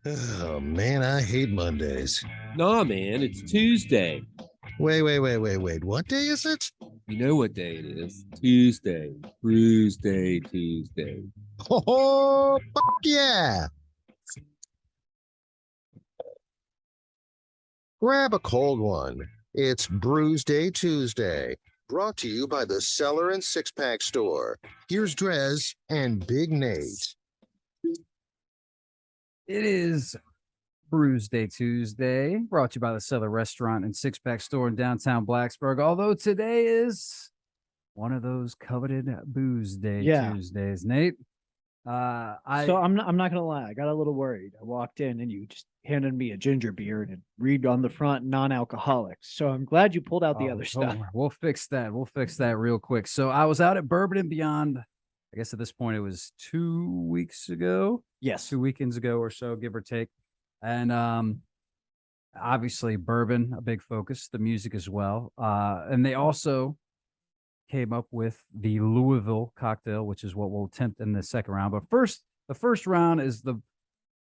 Oh man, I hate Mondays. Nah, man, it's Tuesday. Wait. What day is it? You know what day it is? Tuesday. Brewsday Tuesday. Oh, fuck yeah! Grab a cold one. It's Brewsday Tuesday, brought to you by the Cellar and Six Pack Store. Here's DreZ and Big Nate. It is Brewsday Tuesday, brought to you by the Cellar Restaurant and Six Pack Store in downtown Blacksburg. Although today is one of those coveted Booze-day Tuesdays, Nate. So I'm not gonna lie, I got a little worried. I walked in and you just handed me a ginger beer and it read on the front non-alcoholic. So I'm glad you pulled out the other stuff. We'll fix that. We'll fix that real quick. So I was out at Bourbon and Beyond. I guess at this point it was 2 weeks ago. Yes, 2 weekends ago or so, give or take. And obviously bourbon, a big focus, the music as well. And they also came up with the Louisville cocktail, which is what we'll attempt in the second round. But first, the first round is the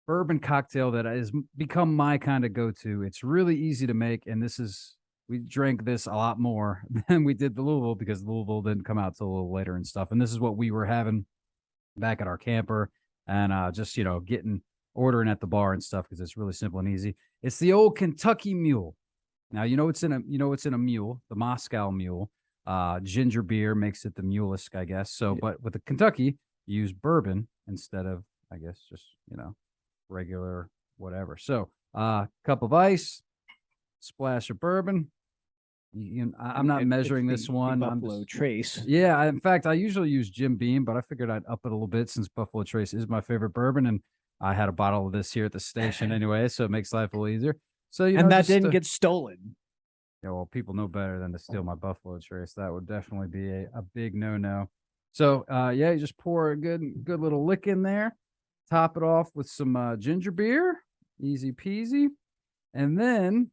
bourbon cocktail that has become my kind of go-to. It's really easy to make, and we drank this a lot more than we did the Louisville because Louisville didn't come out till a little later and stuff. And this is what we were having back at our camper and just, ordering at the bar and stuff because it's really simple and easy. It's the old Kentucky Mule. Now, it's in a mule, the Moscow Mule. Ginger beer makes it the Mulisk, I guess. So, but with the Kentucky, you use bourbon instead of, I guess, just, regular whatever. So, cup of ice, splash of bourbon. I'm not measuring this one. Buffalo Trace. Yeah, in fact, I usually use Jim Beam, but I figured I'd up it a little bit since Buffalo Trace is my favorite bourbon, and I had a bottle of this here at the station anyway, so it makes life a little easier. So that didn't get stolen. Yeah, well, people know better than to steal my Buffalo Trace. That would definitely be a big no-no. So, you just pour a good little lick in there. Top it off with some ginger beer. Easy peasy. And then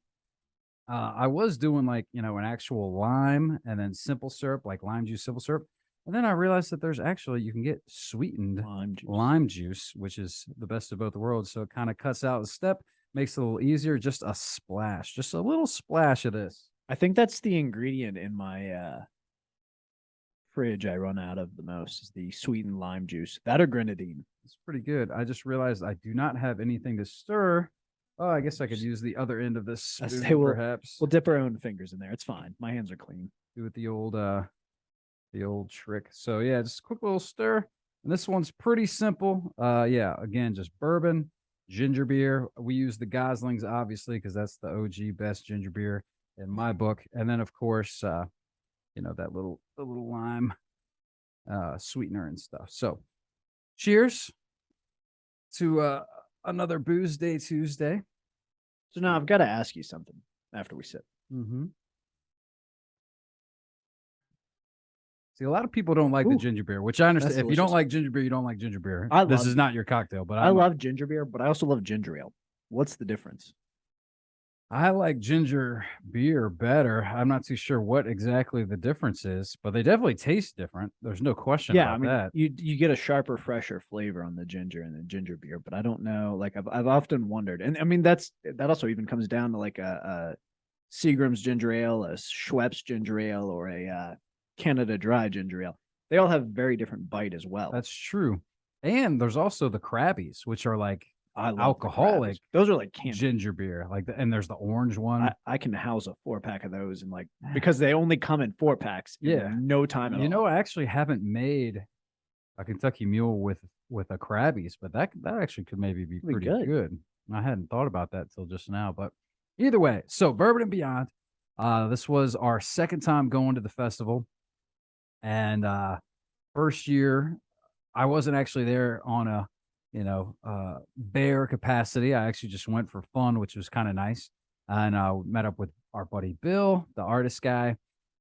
I was doing an actual lime and then simple syrup, like lime juice simple syrup. And then I realized that you can get sweetened lime juice, which is the best of both worlds. So it kind of cuts out the step. Makes it a little easier, just a splash, just a little splash of this. I think that's the ingredient in my fridge I run out of the most is the sweetened lime juice. That or grenadine. It's pretty good. I just realized I do not have anything to stir. Oh, I guess I could use the other end of this spoon, perhaps. We'll dip our own fingers in there. It's fine. My hands are clean. Do it the old trick. So yeah, just a quick little stir. And this one's pretty simple. Again, just bourbon, ginger beer. We use the Goslings, obviously, because that's the OG best ginger beer in my book. And then, of course, that little lime sweetener and stuff. So, cheers to another Booze-day Tuesday. So now I've got to ask you something after we sip. Mm-hmm. See, a lot of people don't like the ginger beer, which I understand. If you don't like ginger beer, you don't like ginger beer. This is not your cocktail, but I love ginger beer, but I also love ginger ale. What's the difference? I like ginger beer better. I'm not too sure what exactly the difference is, but they definitely taste different. There's no question about that. You get a sharper, fresher flavor on the ginger and the ginger beer, but I don't know. Like I've often wondered, and I mean that also even comes down to like a Seagram's ginger ale, a Schweppes ginger ale, or a Canada Dry ginger ale. They all have very different bite as well. That's true. And there's also the Krabbies, which are like alcoholic. Those are like candy. Ginger beer. And there's the orange one. I can house a 4-pack of those and because they only come in 4-packs. No time at all. I actually haven't made a Kentucky Mule with a Krabbies, but that actually could maybe be pretty good. I hadn't thought about that till just now, but either way. So Bourbon and Beyond. This was our second time going to the festival. And first year, I wasn't actually there on a bear capacity. I actually just went for fun, which was kind of nice. And met up with our buddy Bill, the artist guy.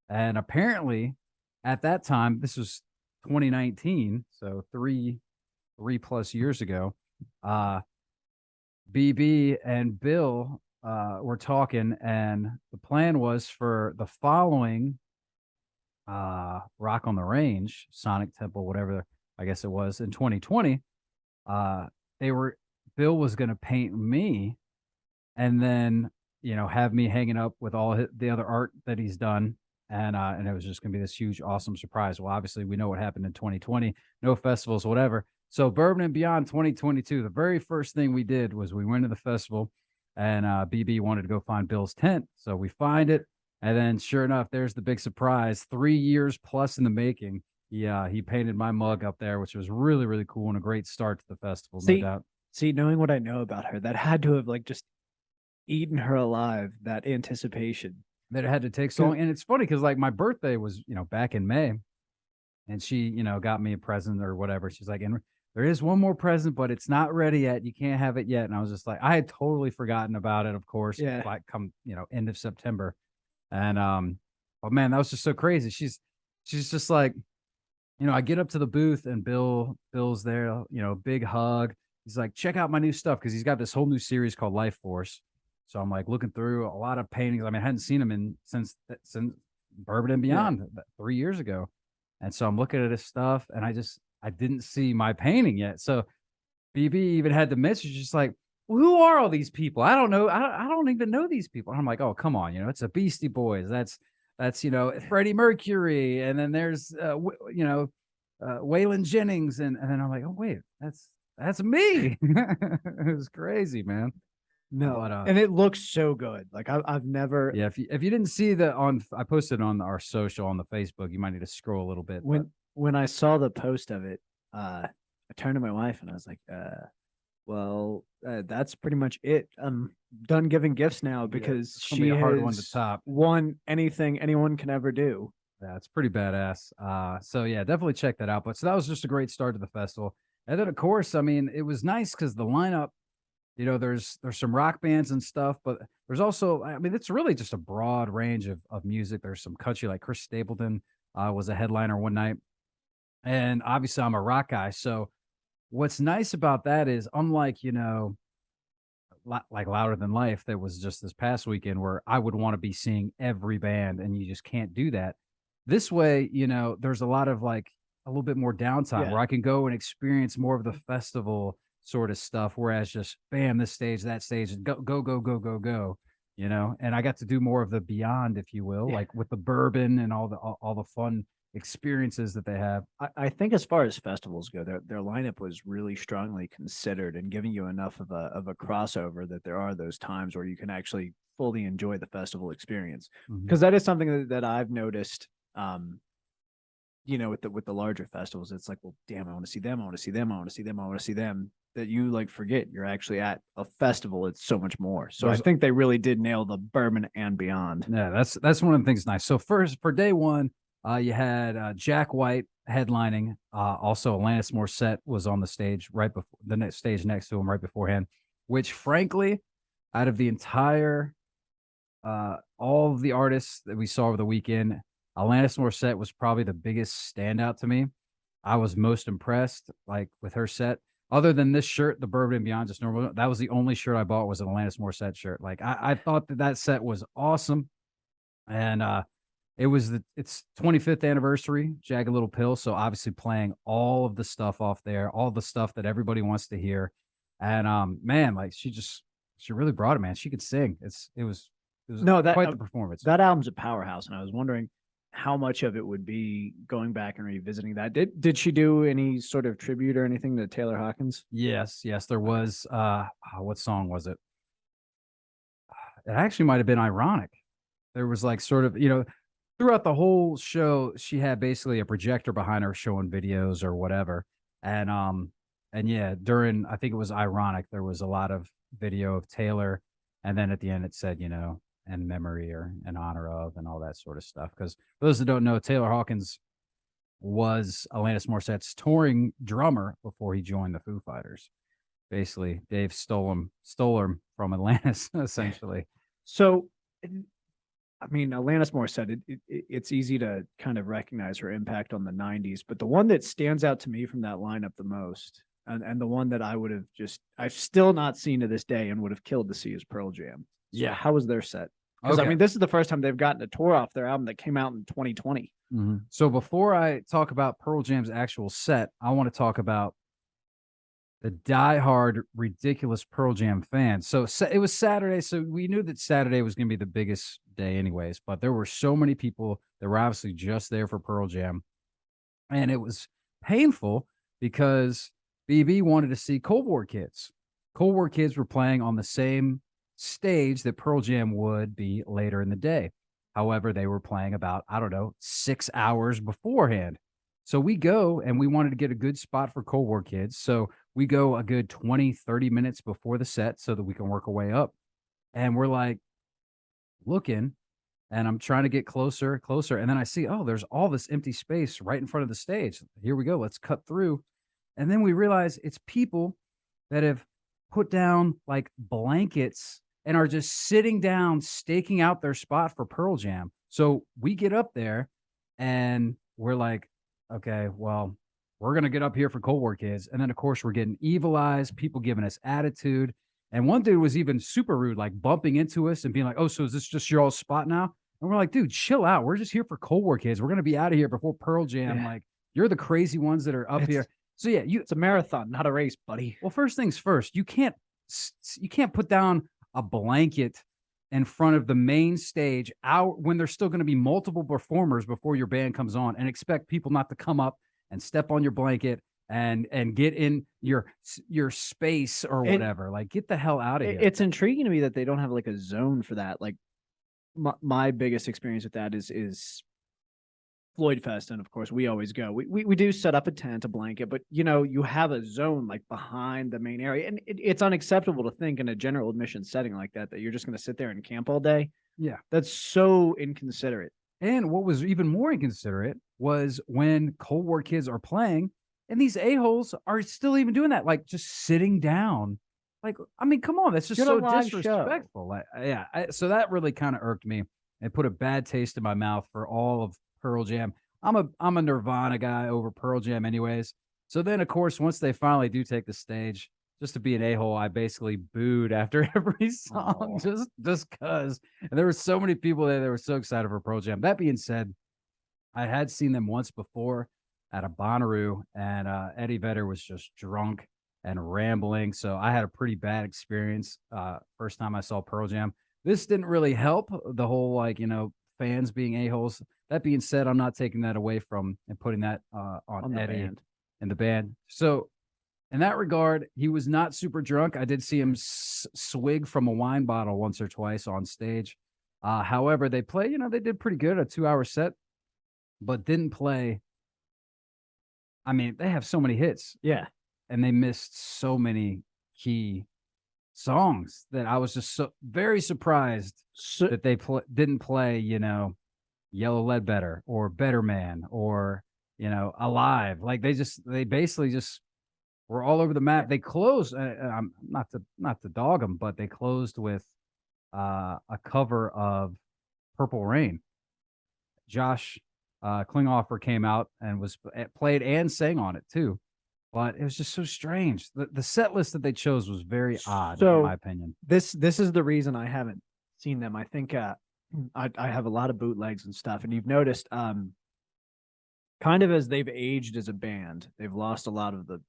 And apparently, at that time, this was 2019, so three plus years ago. BB and Bill were talking, and the plan was for the following Rock on the Range, Sonic Temple, whatever I guess it was, in 2020, Bill was going to paint me, and then have me hanging up with all the other art that he's done, and it was just going to be this huge, awesome surprise. Well, obviously, we know what happened in 2020, no festivals, whatever. So Bourbon and Beyond 2022, the very first thing we did was we went to the festival, and BB wanted to go find Bill's tent, so we find it, and then sure enough, there's the big surprise. 3 years plus in the making. He painted my mug up there, which was really, really cool and a great start to the festival, no doubt. See, knowing what I know about her, that had to have like just eaten her alive, that anticipation. That it had to take so long. And it's funny because like my birthday was, back in May, and she, got me a present or whatever. She's like, and there is one more present, but it's not ready yet. You can't have it yet. And I was just like, I had totally forgotten about it, of course. Yeah. Like come, end of September. And oh man, that was just so crazy. She's just like, I get up to the booth and Bill's there, big hug. He's like, check out my new stuff, because he's got this whole new series called Life Force. So I'm like looking through a lot of paintings. I mean, I hadn't seen them since Bourbon and Beyond 3 years ago. And so I'm looking at his stuff, and I didn't see my painting yet. So BB even had the message just like, well, who are all these people? I don't know. I don't even know these people. And I'm like, oh, come on. It's a Beastie Boys. That's Freddie Mercury. And then there's, Waylon Jennings. And then I'm like, oh, wait, that's me. It was crazy, man. No, But, and it looks so good. Like I've never. Yeah, if you didn't see I posted on our social on the Facebook. You might need to scroll a little bit. When I saw the post of it, I turned to my wife and I was like, well, that's pretty much it. I'm done giving gifts now, because it's gonna be a hard one to top. Won anything anyone can ever do. Yeah, it's pretty badass. So yeah, definitely check that out. But so that was just a great start to the festival. And then of course, I mean, it was nice because the lineup, there's some rock bands and stuff, but there's also, I mean, it's really just a broad range of music. There's some country, like Chris Stapleton was a headliner one night. And obviously I'm a rock guy. So what's nice about that is, unlike, like Louder Than Life, that was just this past weekend, where I would want to be seeing every band and you just can't do that. This way, there's a lot of like a little bit more downtime where I can go and experience more of the festival sort of stuff. Whereas just bam, this stage, that stage, go. And I got to do more of the beyond, if you will, like with the bourbon and all the fun experiences that they have. I think as far as festivals go, their lineup was really strongly considered and giving you enough of a crossover that there are those times where you can actually fully enjoy the festival experience. Because that is something that I've noticed. With the larger festivals, it's like, well, damn, I want to see them. I want to see them. I want to see them. I want to see them. That you like forget you're actually at a festival. It's so much more. So I think they really did nail the Bourbon and Beyond. Yeah, that's one of the things nice. So first, for day one, you had Jack White headlining. Also, Alanis Morissette was on the stage right before the next stage next to him right beforehand. Which, frankly, out of the entire all of the artists that we saw over the weekend, Alanis Morissette was probably the biggest standout to me. I was most impressed, like, with her set. Other than this shirt, the Bourbon and Beyond, just normal. That was the only shirt I bought, was an Alanis Morissette shirt. Like, I thought that set was awesome, and it was its 25th anniversary, Jagged Little Pill. So obviously playing all of the stuff off there, all the stuff that everybody wants to hear, and man, like she really brought it, man. She could sing. It was quite the performance. That album's a powerhouse, and I was wondering how much of it would be going back and revisiting that. Did she do any sort of tribute or anything to Taylor Hawkins? Yes, there was. What song was it? It actually might have been Ironic. There was like sort of, throughout the whole show, she had basically a projector behind her showing videos or whatever. And yeah, during, I think it was Ironic, there was a lot of video of Taylor, and then at the end it said, in memory or in honor of, and all that sort of stuff. Because for those that don't know, Taylor Hawkins was Alanis Morissette's touring drummer before he joined the Foo Fighters. Basically, Dave stole him from Atlantis, essentially. So, I mean, Alanis Morissette, it's easy to kind of recognize her impact on the 90s, but the one that stands out to me from that lineup the most, and the one that I've still not seen to this day and would have killed to see, is Pearl Jam. So yeah. How was their set? Because I mean, this is the first time they've gotten a tour off their album that came out in 2020. Mm-hmm. So before I talk about Pearl Jam's actual set, I want to talk about the diehard, ridiculous Pearl Jam fans. So it was Saturday, so we knew that Saturday was going to be the biggest day, anyways. But there were so many people that were obviously just there for Pearl Jam, and it was painful because BB wanted to see Cold War Kids. Cold War Kids were playing on the same stage that Pearl Jam would be later in the day. However, they were playing about, I don't know, 6 hours beforehand. So we go and we wanted to get a good spot for Cold War Kids. So we go a good 20, 30 minutes before the set so that we can work our way up. And we're like looking, and I'm trying to get closer. And then I see, oh, there's all this empty space right in front of the stage. Here we go. Let's cut through. And then we realize it's people that have put down like blankets and are just sitting down, staking out their spot for Pearl Jam. So we get up there and we're like, okay, well, we're going to get up here for Cold War Kids. And then, of course, we're getting evil eyes, people giving us attitude. And one dude was even super rude, like bumping into us and being like, oh, so is this just your all spot now? And we're like, dude, chill out. We're just here for Cold War Kids. We're going to be out of here before Pearl Jam. Yeah. Like, you're the crazy ones that are up here. So, yeah, It's a marathon, not a race, buddy. well, first things first, you can't put down a blanket in front of the main stage out when there's still going to be multiple performers before your band comes on and expect people not to come up and step on your blanket and get in your space or whatever. Like, get the hell out of here. It's intriguing to me that they don't have like a zone for that. Like my biggest experience with that is Floyd Fest, and of course we always go. We do set up a tent, a blanket, but you have a zone like behind the main area, and it's unacceptable to think in a general admission setting like that you're just going to sit there and camp all day. Yeah, that's so inconsiderate. And what was even more inconsiderate was when Cold War Kids are playing, and these a-holes are still even doing that, like just sitting down. Like, I mean, come on, that's just so disrespectful. Like, so that really kind of irked me and put a bad taste in my mouth for all of Pearl Jam. I'm a Nirvana guy over Pearl Jam anyways. So then, of course, once they finally do take the stage, just to be an a-hole, I basically booed after every song, just cause. And there were so many people there that were so excited for Pearl Jam. That being said, I had seen them once before at a Bonnaroo, and Eddie Vedder was just drunk and rambling. So I had a pretty bad experience first time I saw Pearl Jam. This didn't really help the whole, fans being a-holes. That being said, I'm not taking that away from and putting that on Eddie and the band. So in that regard, he was not super drunk. I did see him swig from a wine bottle once or twice on stage. However, they they did pretty good, a 2-hour set, but didn't play. I mean, they have so many hits. Yeah. And they missed so many key songs that I was just so very surprised that they didn't play, Yellow Ledbetter or Better Man or, Alive. Like they basically just were all over the map. They closed, not to dog them, but they closed with a cover of Purple Rain. Josh Klinghoffer came out and was played and sang on it too. But it was just so strange. The set list that they chose was very odd, in my opinion. This is the reason I haven't seen them. I think I have a lot of bootlegs and stuff, and you've noticed kind of as they've aged as a band, they've lost a lot of the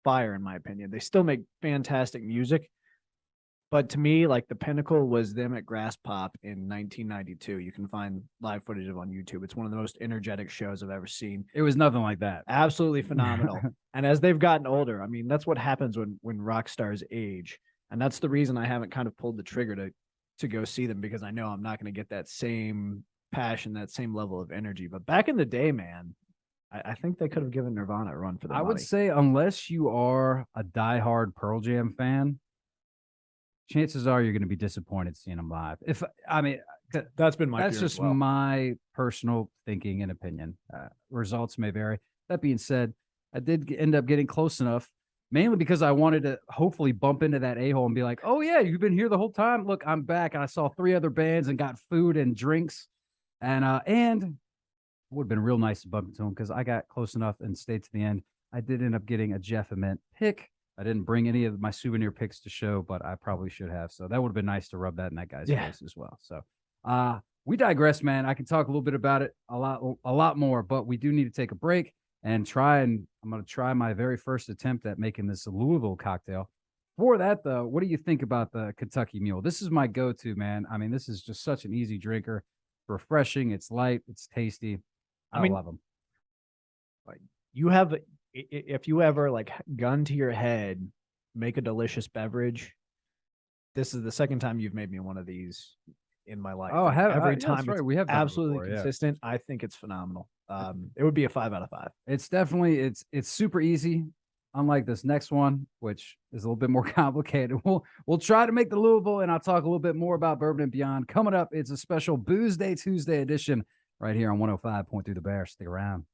fire, in my opinion. They still make fantastic music, but to me, like the pinnacle was them at Grass Pop in 1992. You can find live footage of it on YouTube. It's one of the most energetic shows I've ever seen. It was nothing like that. Absolutely phenomenal. And as they've gotten older, I mean, that's what happens when rock stars age. And that's the reason I haven't kind of pulled the trigger to go see them, because I know I'm not going to get that same passion, that same level of energy. But back in the day, man, I think they could have given Nirvana a run for their money. I would say unless you are a diehard Pearl Jam fan, chances are you're going to be disappointed seeing them live. That's been my that's just my personal thinking and opinion. Results may vary. That being said, I did end up getting close enough, mainly because I wanted to hopefully bump into that a-hole and be like, oh yeah, you've been here the whole time. Look, I'm back. And I saw 3 other bands and got food and drinks. And it would have been real nice to bump into them because I got close enough and stayed to the end. I did end up getting a Jeff Ament pick. I didn't bring any of my souvenir picks to show, but I probably should have. So that would have been nice to rub that in that guy's face as well. So we digress, man. I can talk a little bit about it, a lot more, but we do need to take a break. and I'm going to try my very first attempt at making this Louisville cocktail. For that, though, what do you think about the Kentucky Mule? This is my go-to, man. I mean, this is just such an easy drinker, refreshing. It's light, it's tasty. I love them. You have, if you ever like gun to your head, make a delicious beverage. This is the second time you've made me one of these in my life. Oh, every yeah, time that's right. it's We have done it absolutely before, yeah. consistent. I think it's phenomenal. It would be a 5 out of 5. It's definitely it's super easy. Unlike this next one, which is a little bit more complicated. We'll try to make the Louisville, and I'll talk a little bit more about Bourbon and Beyond. Coming up, it's a special BOOZEday Tuesday edition right here on 105.3 The Bear. Stick around.